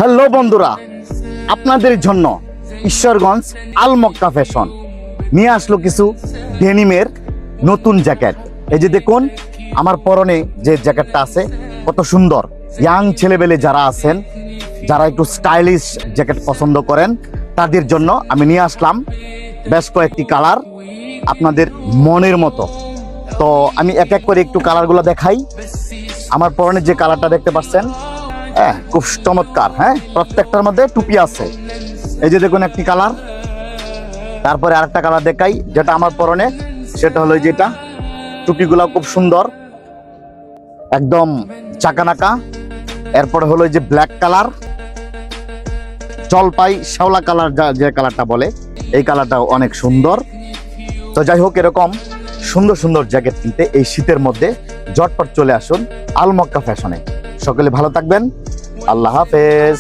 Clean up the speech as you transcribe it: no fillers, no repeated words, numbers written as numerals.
Hello বন্ধুরা, আপনাদের জন্য ঈশ্বরগঞ্জ আল মক্কা ফ্যাশন নিয়ে আসলো কিছু ডেনিমের নতুন জ্যাকেট। এই যে দেখুন আমার পরনে যে জ্যাকেটটা আছে কত সুন্দর। ইয়াং ছেলেবেলে যারা আছেন, যারা একটু স্টাইলিশ জ্যাকেট পছন্দ করেন, তাদের জন্য আমি নিয়ে আসলাম বেশ কয়েকটি কালার আপনাদের মনের মতো। তো আমি এক এক করে একটু কালারগুলো দেখাই। আমার পরনে যে কালারটা দেখতে পাচ্ছেন, হ্যাঁ, খুব চমৎকার। হ্যাঁ, প্রত্যেকটার মধ্যে টুপি আছে। এই যে দেখুন একটি কালার, তারপরে আরেকটা কালার দেখাই যেটা আমার পরনে, সেটা হলো যেটা টুপিগুলো খুব সুন্দর, একদম চাকানাকা। এরপরে হলো যে ব্ল্যাক কালার, জলপাই শ্যাওলা কালার, যে কালারটা বলে, এই কালারটাও অনেক সুন্দর। তো যাই হোক, এরকম সুন্দর সুন্দর জ্যাকেট কিনতে এই শীতের মধ্যে ঝটপট চলে আসুন আল মক্কা ফ্যাশনে। সকলে ভালো থাকবেন, আল্লাহ হাফেজ।